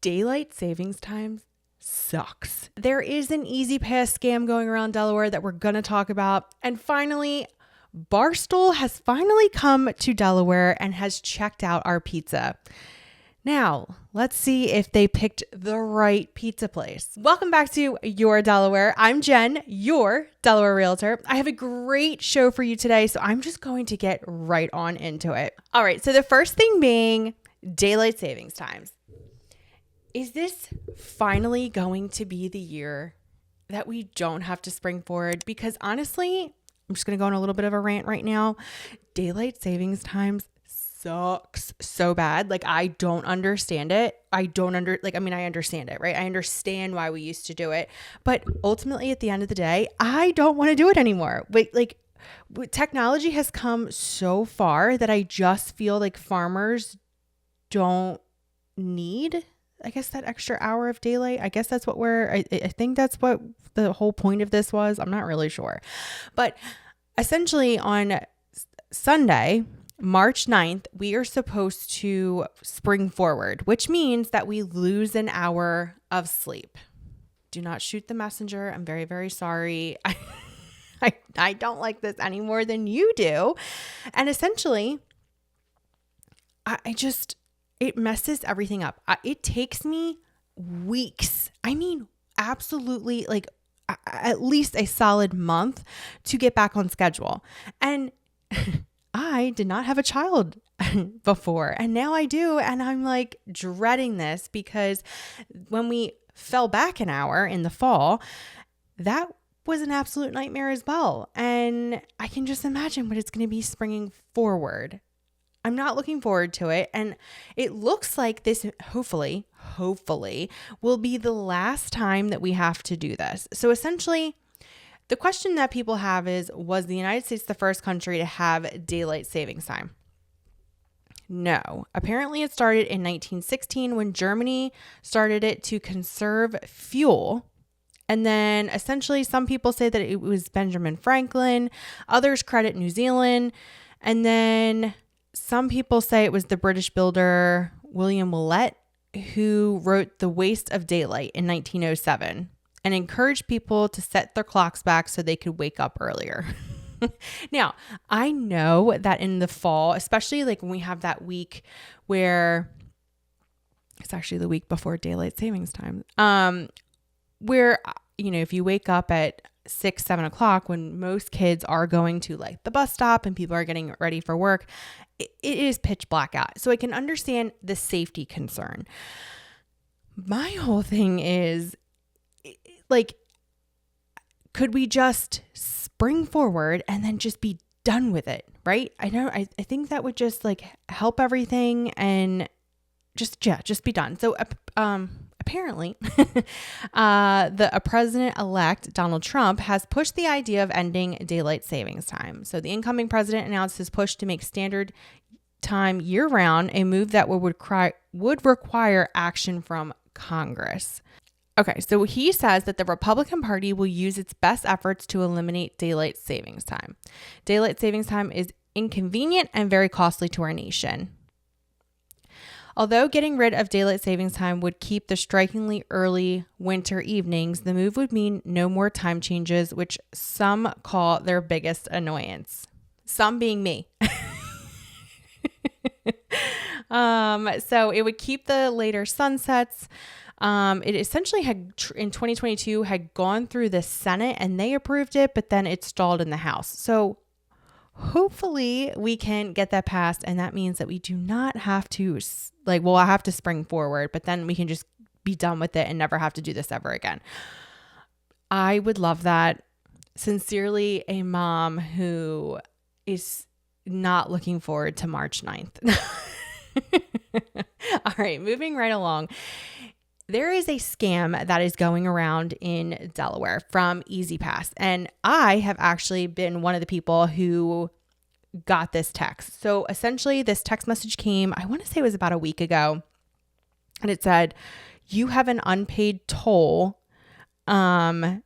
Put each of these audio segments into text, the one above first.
Daylight savings time sucks. There is an Ezpass scam going around Delaware that we're going to talk about. And finally, Barstool has finally come to Delaware and has checked out our pizza. Now, let's see if they picked the right pizza place. Welcome back to Your Delaware. I'm Jen, your Delaware Realtor. I have a great show for you today, so I'm just going to get right on into it. All right, so the first thing being daylight savings times. Is this finally going to be the year that we don't have to spring forward? Because honestly, I'm just going to go on a little bit of a rant right now. Daylight savings times sucks so bad. Like, I don't understand it. I understand it, right? I understand why we used to do it. But ultimately, at the end of the day, I don't want to do it anymore. Technology has come so far that I just feel like farmers don't need, I guess, that extra hour of daylight. I guess that's what I think that's what the whole point of this was. I'm not really sure. But essentially on Sunday, March 9th, we are supposed to spring forward, which means that we lose an hour of sleep. Do not shoot the messenger. I'm very, very sorry. I don't like this any more than you do. And essentially, it messes everything up. It takes me weeks. I mean, absolutely, like at least a solid month to get back on schedule. And I did not have a child before, and now I do. And I'm like dreading this because when we fell back an hour in the fall, that was an absolute nightmare as well. And I can just imagine what it's going to be springing forward. I'm not looking forward to it. And it looks like this, hopefully, will be the last time that we have to do this. So essentially, the question that people have is, was the United States the first country to have daylight savings time? No. Apparently it started in 1916 when Germany started it to conserve fuel. And then essentially some people say that it was Benjamin Franklin. Others credit New Zealand. And then some people say it was the British builder William Willett who wrote The Waste of Daylight in 1907 and encouraged people to set their clocks back so they could wake up earlier. Now, I know that in the fall, especially like when we have that week where it's actually the week before daylight savings time, where, if you wake up at 6-7 o'clock when most kids are going to like the bus stop and people are getting ready for work, it is pitch black out. So I can understand the safety concern. My whole thing is like, could we just spring forward and then just be done with it? Right. I think that would just like help everything and just be done. So, apparently, the president-elect Donald Trump has pushed the idea of ending daylight savings time. So the incoming president announced his push to make standard time year-round, a move that would require action from Congress. Okay, so he says that the Republican Party will use its best efforts to eliminate daylight savings time. Daylight savings time is inconvenient and very costly to our nation. Although getting rid of daylight savings time would keep the strikingly early winter evenings, the move would mean no more time changes, which some call their biggest annoyance. Some being me. So it would keep the later sunsets. It essentially had in 2022 had gone through the Senate and they approved it, but then it stalled in the House. So hopefully we can get that passed. And that means that we do not have to I have to spring forward, but then we can just be done with it and never have to do this ever again. I would love that. Sincerely, a mom who is not looking forward to March 9th. All right, moving right along. There is a scam that is going around in Delaware from Ezpass, and I have actually been one of the people who got this text. So essentially this text message came, I want to say it was about a week ago, and it said, you have an unpaid toll, and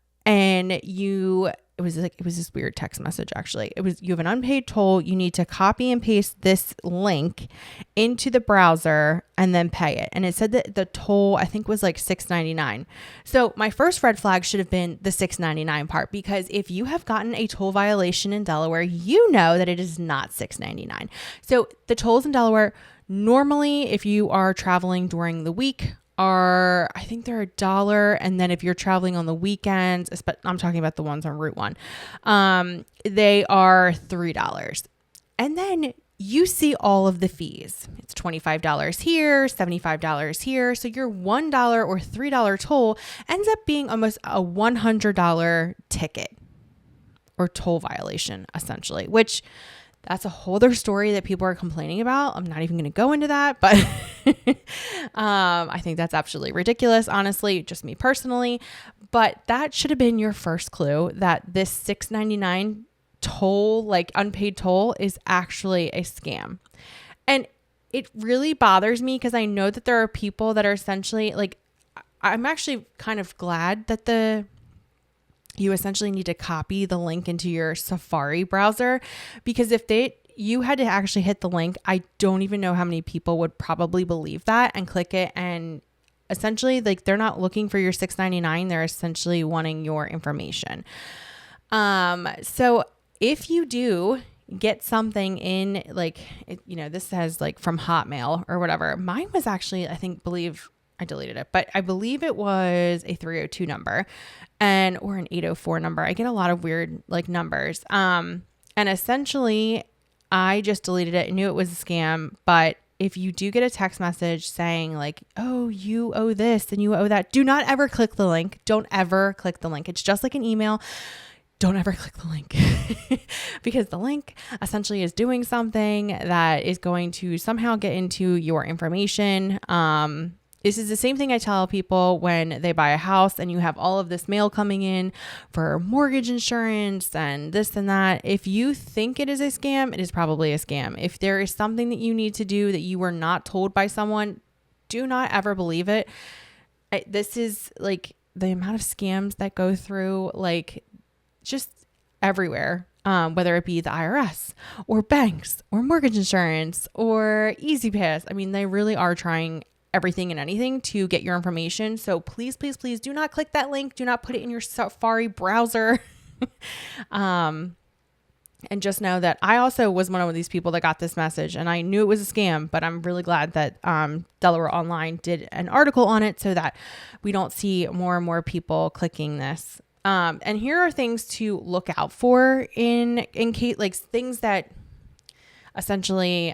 you it was this weird text message. Actually, it was, you have an unpaid toll. You need to copy and paste this link into the browser and then pay it. And it said that the toll, I think, was like $6.99. So my first red flag should have been the $6.99 part, because if you have gotten a toll violation in Delaware, you know that it is not $6.99. So the tolls in Delaware, normally, if you are traveling during the week, I think they're $1. And then if you're traveling on the weekends, I'm talking about the ones on Route 1, they are $3. And then you see all of the fees. It's $25 here, $75 here. So your $1 or $3 toll ends up being almost a $100 ticket or toll violation, essentially, which that's a whole other story that people are complaining about. I'm not even going to go into that, but I think that's absolutely ridiculous, honestly, just me personally. But that should have been your first clue that this $6.99 toll, like unpaid toll, is actually a scam. And it really bothers me because I know that there are people that are essentially like, I'm actually kind of glad that you essentially need to copy the link into your Safari browser, because if you had to actually hit the link, I don't even know how many people would probably believe that and click it. And essentially, like, they're not looking for your $6.99. They're essentially wanting your information. So if you do get something in, like, this has like from Hotmail or whatever, mine was actually, I deleted it, but I believe it was a 302 number or an 804 number. I get a lot of weird like numbers. And essentially I just deleted it. I knew it was a scam, but if you do get a text message saying like, oh, you owe this and you owe that, do not ever click the link. Don't ever click the link. It's just like an email. Don't ever click the link because the link essentially is doing something that is going to somehow get into your information. This is the same thing I tell people when they buy a house and you have all of this mail coming in for mortgage insurance and this and that. If you think it is a scam, it is probably a scam. If there is something that you need to do that you were not told by someone, do not ever believe it. This is like the amount of scams that go through like just everywhere. Whether it be the IRS or banks or mortgage insurance or Ezpass. I mean, they really are trying everything and anything to get your information. So please, please, please do not click that link. Do not put it in your Safari browser. And just know that I also was one of these people that got this message and I knew it was a scam, but I'm really glad that Delaware Online did an article on it so that we don't see more and more people clicking this. And here are things to look out for in case, like things that essentially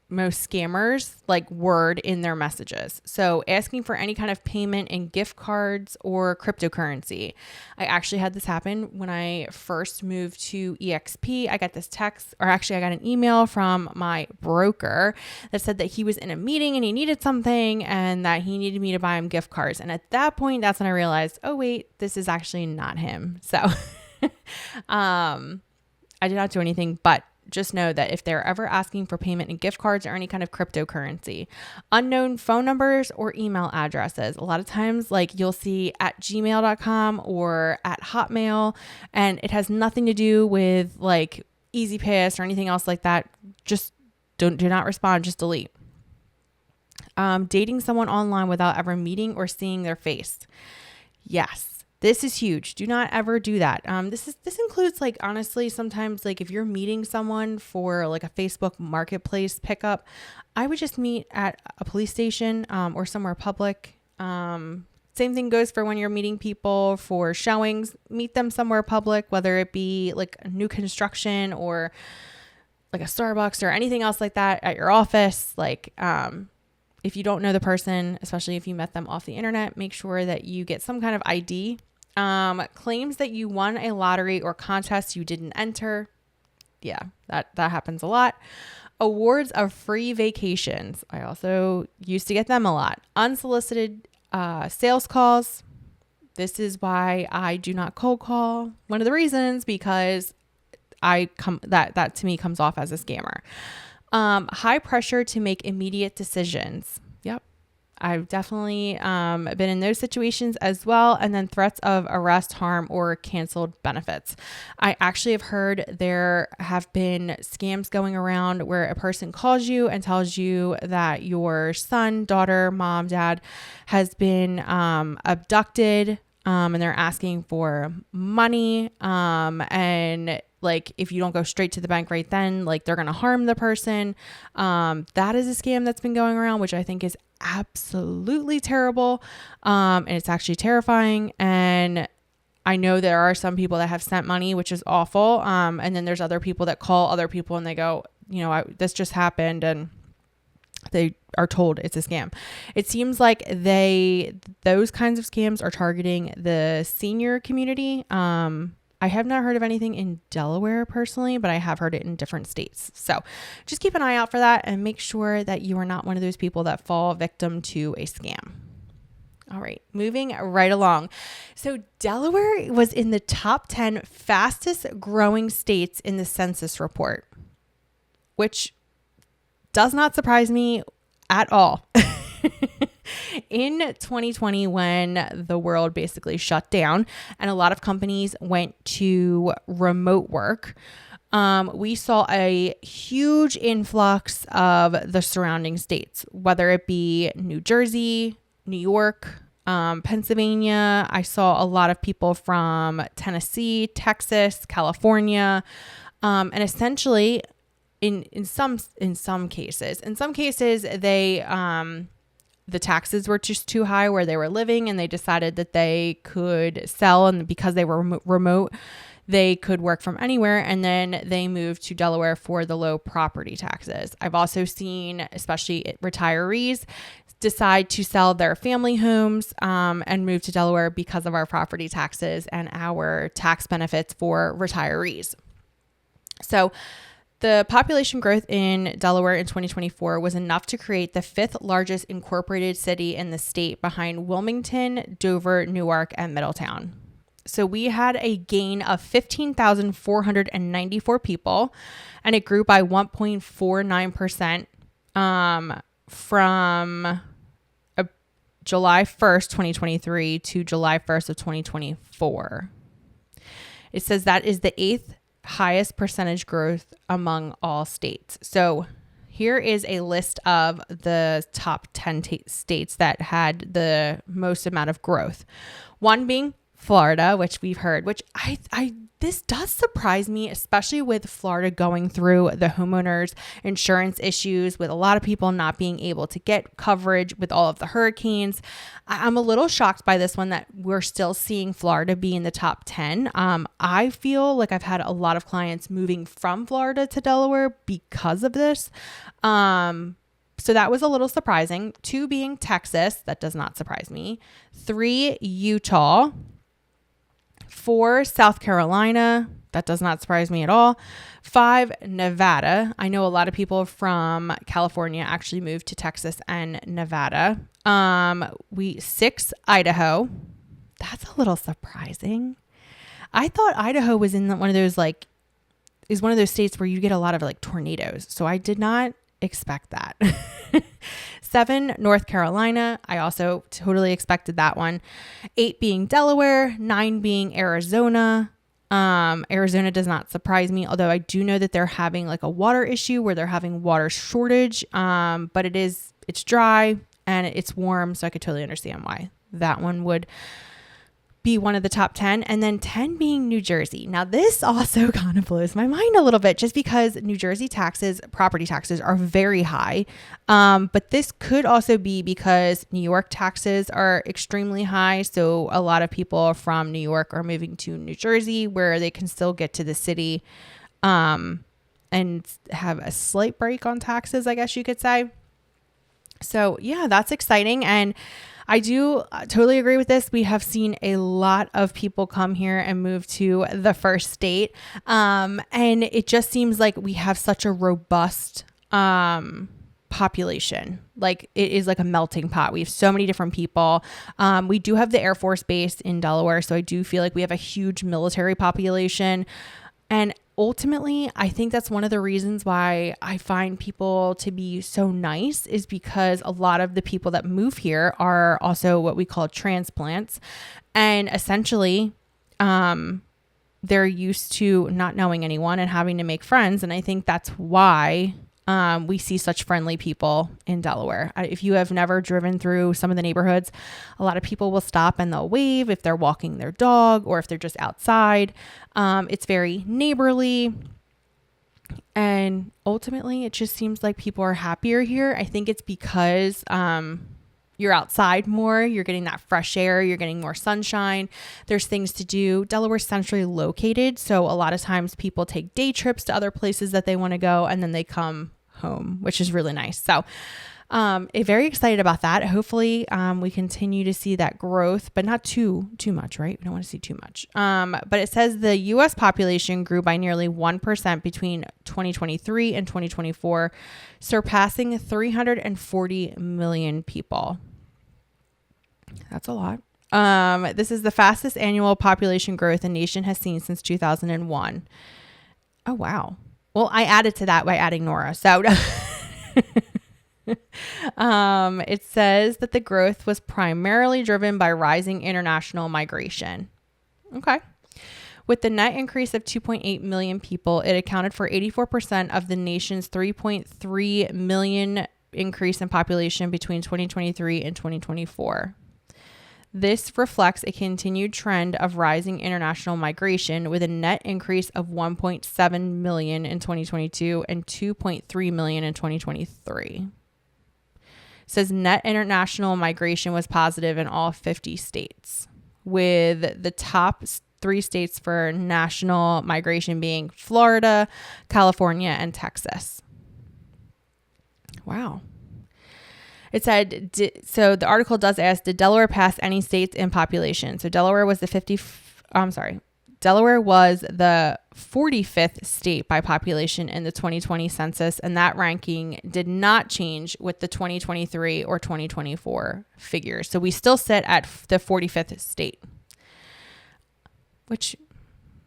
most scammers like word in their messages. So asking for any kind of payment in gift cards or cryptocurrency. I actually had this happen when I first moved to EXP. I got this text, or actually I got an email from my broker that said that he was in a meeting and he needed something and that he needed me to buy him gift cards. And at that point, that's when I realized, oh wait, this is actually not him. So I did not do anything, but just know that if they're ever asking for payment in gift cards or any kind of cryptocurrency, unknown phone numbers or email addresses. A lot of times, like you'll see at gmail.com or at Hotmail, and it has nothing to do with like Ezpass or anything else like that. Just do not respond, just delete. Dating someone online without ever meeting or seeing their face. Yes. This is huge. Do not ever do that. This includes like, honestly, sometimes like if you're meeting someone for like a Facebook marketplace pickup, I would just meet at a police station or somewhere public. Same thing goes for when you're meeting people for showings, meet them somewhere public, whether it be like a new construction or like a Starbucks or anything else like that at your office. Like, if you don't know the person, especially if you met them off the internet, make sure that you get some kind of ID. Claims that you won a lottery or contest you didn't enter. Yeah, that happens a lot. Awards of free vacations. I also used to get them a lot. Unsolicited sales calls. This is why I do not cold call. One of the reasons, because that to me comes off as a scammer. High pressure to make immediate decisions. Yep. I've definitely been in those situations as well. And then threats of arrest, harm, or canceled benefits. I actually have heard there have been scams going around where a person calls you and tells you that your son, daughter, mom, dad has been abducted, and they're asking for money, and like if you don't go straight to the bank right then, like they're going to harm the person. That is a scam that's been going around, which I think is absolutely terrible. And it's actually terrifying. And I know there are some people that have sent money, which is awful. And then there's other people that call other people and they go, this just happened, and they are told it's a scam. It seems like those kinds of scams are targeting the senior community. I have not heard of anything in Delaware personally, but I have heard it in different states. So just keep an eye out for that and make sure that you are not one of those people that fall victim to a scam. All right, moving right along. So Delaware was in the top 10 fastest growing states in the census report, which does not surprise me at all. In 2020, when the world basically shut down and a lot of companies went to remote work, we saw a huge influx of the surrounding states, whether it be New Jersey, New York, Pennsylvania. I saw a lot of people from Tennessee, Texas, California, and essentially in some cases, they the taxes were just too high where they were living, and they decided that they could sell, and because they were remote, they could work from anywhere, and then they moved to Delaware for the low property taxes. I've also seen, especially retirees, decide to sell their family homes and move to Delaware because of our property taxes and our tax benefits for retirees. So the population growth in Delaware in 2024 was enough to create the 5th largest incorporated city in the state, behind Wilmington, Dover, Newark, and Middletown. So we had a gain of 15,494 people, and it grew by 1.49% from July 1st, 2023 to July 1st of 2024. It says that is the 8th highest percentage growth among all states. So here is a list of the top 10 states that had the most amount of growth. One being Florida, which we've heard, which this does surprise me, especially with Florida going through the homeowners insurance issues, with a lot of people not being able to get coverage with all of the hurricanes. I'm a little shocked by this one, that we're still seeing Florida be in the top 10. I feel like I've had a lot of clients moving from Florida to Delaware because of this. So that was a little surprising. 2 being Texas. That does not surprise me. 3, Utah. 4, South Carolina. That does not surprise me at all. 5, Nevada. I know a lot of people from California actually moved to Texas and Nevada. 6, Idaho. That's a little surprising. I thought Idaho was in one of those is one of those states where you get a lot of tornadoes. So I did not expect that. 7, North Carolina. I also totally expected that one. 8 being Delaware. 9 being Arizona. Arizona does not surprise me, although I do know that they're having a water issue where they're having water shortage. But it's dry and it's warm, so I could totally understand why that one would be one of the top 10. And then 10 being New Jersey. Now this also kind of blows my mind a little bit, just because New Jersey property taxes are very high. But this could also be because New York taxes are extremely high. So a lot of people from New York are moving to New Jersey, where they can still get to the city and have a slight break on taxes, I guess you could say. So yeah, that's exciting. And I do totally agree with this. We have seen a lot of people come here and move to the first state. And it just seems like we have such a robust population. It is like a melting pot. We have so many different people. We do have the Air Force Base in Delaware, so I do feel like we have a huge military population. And ultimately, I think that's one of the reasons why I find people to be so nice, is because a lot of the people that move here are also what we call transplants. And essentially, they're used to not knowing anyone and having to make friends. And I think that's why we see such friendly people in Delaware. If you have never driven through some of the neighborhoods, a lot of people will stop and they'll wave if they're walking their dog or if they're just outside. It's very neighborly. And ultimately, it just seems like people are happier here. I think it's because you're outside more, you're getting that fresh air, you're getting more sunshine, there's things to do. Delaware's centrally located, so a lot of times people take day trips to other places that they want to go, and then they come home, which is really nice. So very excited about that. Hopefully we continue to see that growth, but not too much, right? We don't want to see too much. But it says the US population grew by nearly 1% between 2023 and 2024, surpassing 340 million people. That's a lot. This is the fastest annual population growth the nation has seen since 2001. Oh, wow. Well, I added to that by adding Nora. So it says that the growth was primarily driven by rising international migration. Okay. With the net increase of 2.8 million people, it accounted for 84% of the nation's 3.3 million increase in population between 2023 and 2024. This reflects a continued trend of rising international migration, with a net increase of 1.7 million in 2022 and 2.3 million in 2023. It says net international migration was positive in all 50 states, with the top 3 states for national migration being Florida, California, and Texas. Wow. It said, so the article does ask, did Delaware pass any states in population? So Delaware was the 45th state by population in the 2020 census, and that ranking did not change with the 2023 or 2024 figures. So we still sit at the 45th state, which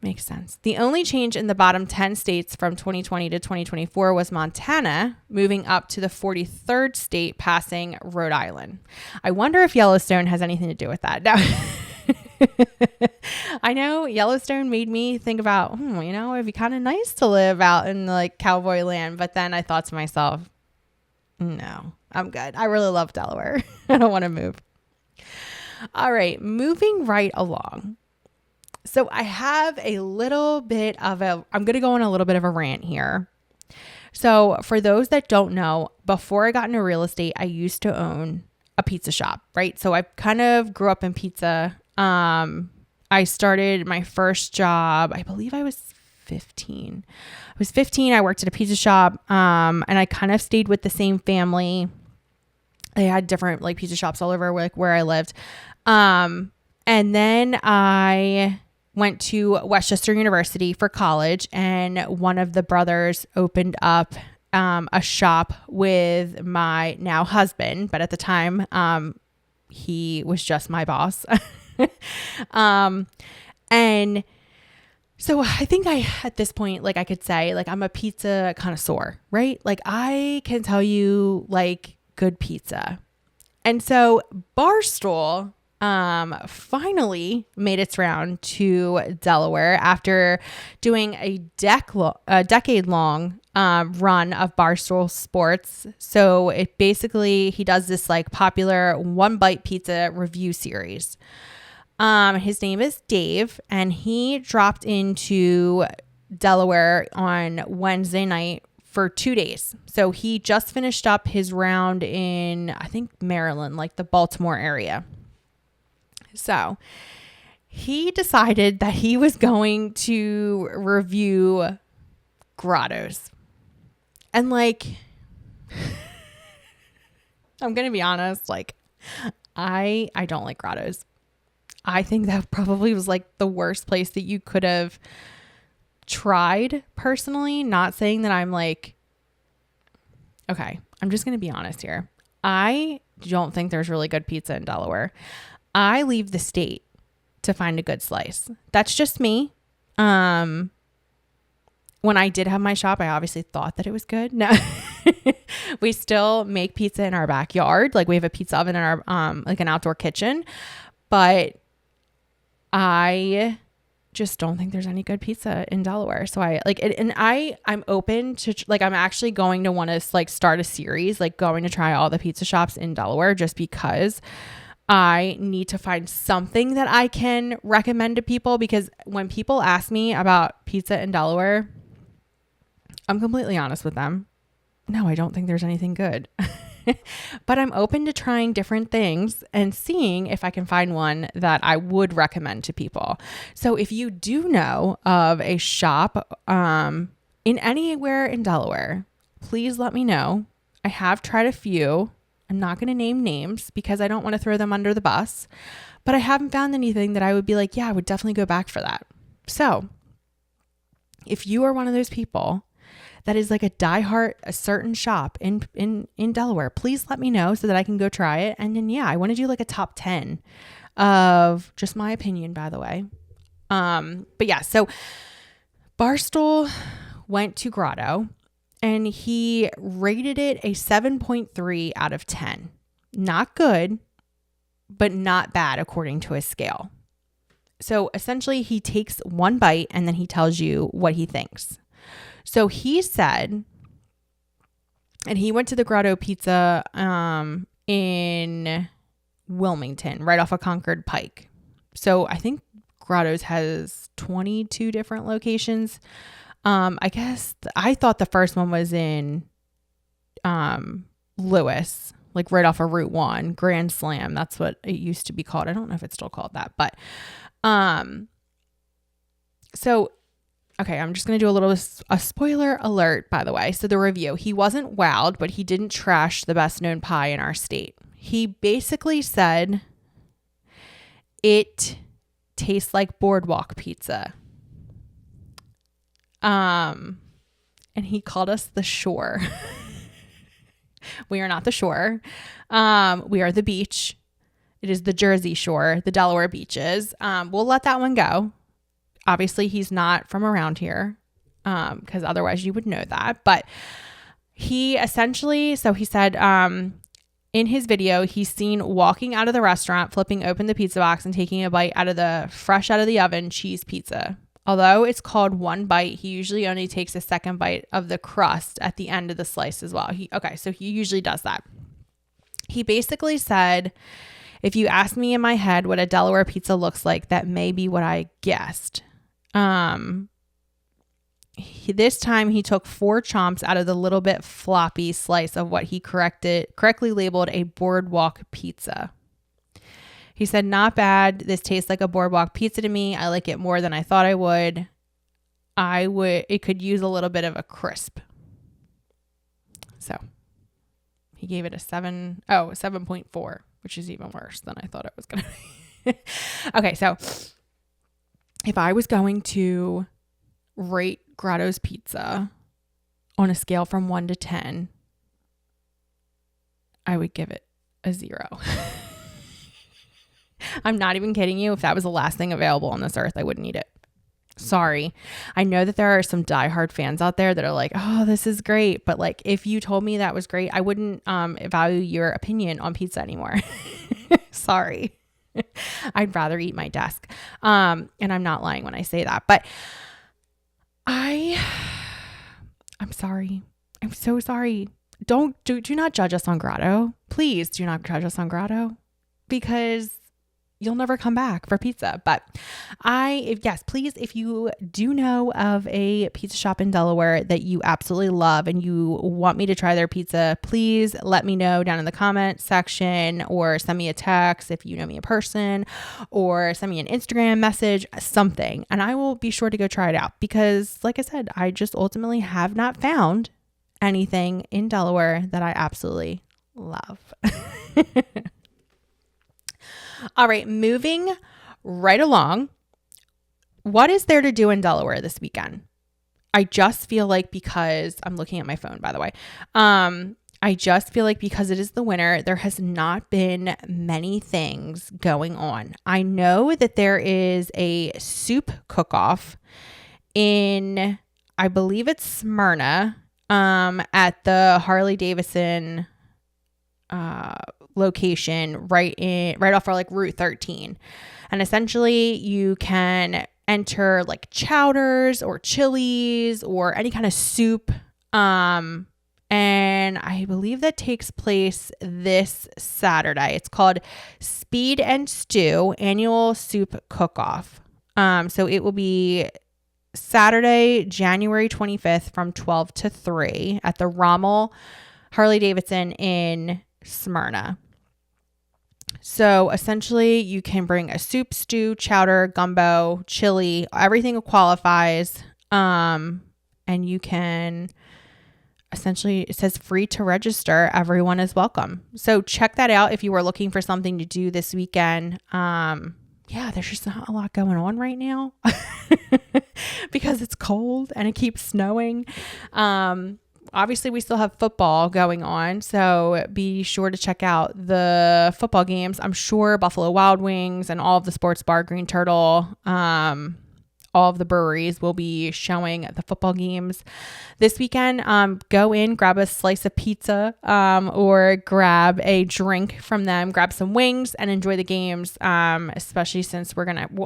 makes sense. The only change in the bottom 10 states from 2020 to 2024 was Montana moving up to the 43rd state, passing Rhode Island. I wonder if Yellowstone has anything to do with that. Now, I know Yellowstone made me think about, it'd be kind of nice to live out in like cowboy land. But then I thought to myself, no, I'm good. I really love Delaware. I don't want to move. All right, moving right along. So I have I'm going to go on a little bit of a rant here. So for those that don't know, before I got into real estate, I used to own a pizza shop, right? So I kind of grew up in pizza. I started my first job, I believe I was 15. I worked at a pizza shop, and I kind of stayed with the same family. They had different like pizza shops all over where I lived. And then I went to Westchester University for college, and one of the brothers opened up a shop with my now husband, but at the time he was just my boss. And so I think at this point, like I could say like I'm a pizza connoisseur, right? Like I can tell you like good pizza. And so Barstool finally made its round to Delaware after doing a decade-long run of Barstool Sports. So it basically, he does this like popular one bite pizza review series. His name is Dave, and he dropped into Delaware on Wednesday night for 2 days. So he just finished up his round in, I think, Maryland, like the Baltimore area. So he decided that he was going to review grottos. And like, I'm going to be honest, like I don't like grottos. I think that probably was like the worst place that you could have tried personally. Not saying that I'm like, okay, I'm just going to be honest here. I don't think there's really good pizza in Delaware. I leave the state to find a good slice. That's just me. When I did have my shop, I obviously thought that it was good. No, we still make pizza in our backyard. Like we have a pizza oven in our, like an outdoor kitchen, but I just don't think there's any good pizza in Delaware. So I like it. And I'm open to like, I'm actually going to want to like start a series, like going to try all the pizza shops in Delaware just because I need to find something that I can recommend to people, because when people ask me about pizza in Delaware, I'm completely honest with them. No, I don't think there's anything good. But I'm open to trying different things and seeing if I can find one that I would recommend to people. So if you do know of a shop in anywhere in Delaware, please let me know. I have tried a few. I'm not going to name names because I don't want to throw them under the bus, but I haven't found anything that I would be like, yeah, I would definitely go back for that. So if you are one of those people that is like a diehard, a certain shop in Delaware, please let me know so that I can go try it. And then, yeah, I want to do like a top 10 of just my opinion, by the way. But yeah, so Barstool went to Grotto and he rated it a 7.3 out of 10. Not good, but not bad according to his scale. So essentially he takes one bite and then he tells you what he thinks. So he said, and he went to the Grotto Pizza in Wilmington, right off of Concord Pike. So I think Grotto's has 22 different locations. I guess I thought the first one was in Lewis, like right off of Route 1, Grand Slam. That's what it used to be called. I don't know if it's still called that, but so okay, I'm just going to do a spoiler alert, by the way. So the review, he wasn't wowed, but he didn't trash the best known pie in our state. He basically said it tastes like boardwalk pizza. And he called us the shore. We are not the shore. We are the beach. It is the Jersey Shore, the Delaware beaches. We'll let that one go. Obviously, he's not from around here, because otherwise you would know that. But he essentially, so he said in his video, he's seen walking out of the restaurant, flipping open the pizza box and taking a bite out of the fresh out of the oven cheese pizza. Although it's called one bite, he usually only takes a second bite of the crust at the end of the slice as well. So he usually does that. He basically said, if you ask me in my head what a Delaware pizza looks like, that may be what I guessed. This time he took 4 chomps out of the little bit floppy slice of what he correctly labeled a boardwalk pizza. He said, not bad. This tastes like a boardwalk pizza to me. I like it more than I thought I would. It could use a little bit of a crisp. So he gave it a 7.4, which is even worse than I thought it was going to be. Okay. So if I was going to rate Grotto's Pizza on a scale from 1 to 10, I would give it a 0. I'm not even kidding you. If that was the last thing available on this earth, I wouldn't eat it. Sorry. I know that there are some diehard fans out there that are like, oh, this is great. But like, if you told me that was great, I wouldn't value your opinion on pizza anymore. Sorry. I'd rather eat my desk. And I'm not lying when I say that, but I'm sorry. I'm so sorry. Do not judge us on Grotto. Please do not judge us on Grotto, because you'll never come back for pizza. But please, if you do know of a pizza shop in Delaware that you absolutely love and you want me to try their pizza, please let me know down in the comment section, or send me a text if you know me in person, or send me an Instagram message, something, and I will be sure to go try it out, because like I said, I just ultimately have not found anything in Delaware that I absolutely love. All right, moving right along. What is there to do in Delaware this weekend? I just feel like, because I'm looking at my phone, by the way, I just feel like because it is the winter, there has not been many things going on. I know that there is a soup cook-off in I believe it's Smyrna, at the Harley Davidson location right off our like Route 13. And essentially you can enter like chowders or chilies or any kind of soup. And I believe that takes place this Saturday. It's called Speed and Stew Annual Soup Cook-Off. So it will be Saturday, January 25th from 12 to 3 at the Rommel Harley Davidson in Smyrna. So essentially you can bring a soup, stew, chowder, gumbo, chili, everything qualifies. And you can essentially, it says free to register. Everyone is welcome. So check that out if you were looking for something to do this weekend. Yeah, there's just not a lot going on right now because it's cold and it keeps snowing. Obviously, we still have football going on, so be sure to check out the football games. I'm sure Buffalo Wild Wings and all of the Sports Bar, Green Turtle, all of the breweries will be showing the football games this weekend. Go in, grab a slice of pizza, or grab a drink from them, grab some wings and enjoy the games. Especially since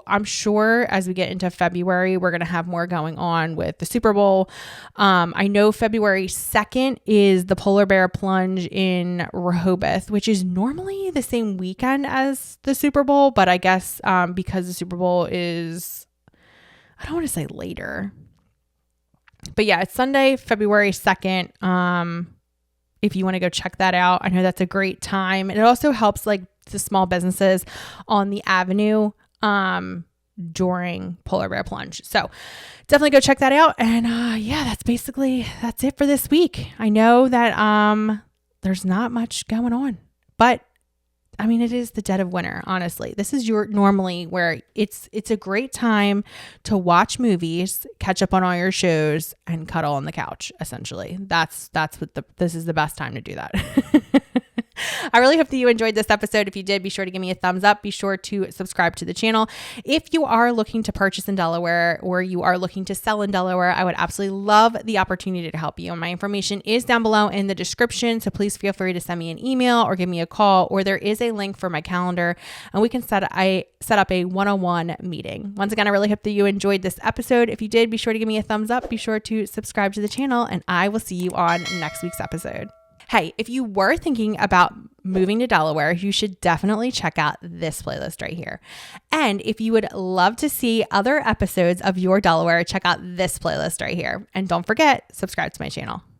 I'm sure as we get into February, we're going to have more going on with the Super Bowl. I know February 2nd is the Polar Bear Plunge in Rehoboth, which is normally the same weekend as the Super Bowl, but I guess, because the Super Bowl is, I don't want to say later, but yeah, it's Sunday, February 2nd. If you want to go check that out, I know that's a great time. And it also helps like the small businesses on the avenue, during Polar Bear Plunge. So definitely go check that out. And, yeah, that's it for this week. I know that, there's not much going on, but I mean, it is the dead of winter, honestly. This is normally where it's a great time to watch movies, catch up on all your shows, and cuddle on the couch, essentially. This is the best time to do that. I really hope that you enjoyed this episode. If you did, be sure to give me a thumbs up. Be sure to subscribe to the channel. If you are looking to purchase in Delaware or you are looking to sell in Delaware, I would absolutely love the opportunity to help you. And my information is down below in the description. So please feel free to send me an email or give me a call, or there is a link for my calendar and we can set up a one-on-one meeting. Once again, I really hope that you enjoyed this episode. If you did, be sure to give me a thumbs up. Be sure to subscribe to the channel, and I will see you on next week's episode. Hey, if you were thinking about moving to Delaware, you should definitely check out this playlist right here. And if you would love to see other episodes of Your Delaware, check out this playlist right here. And don't forget, subscribe to my channel.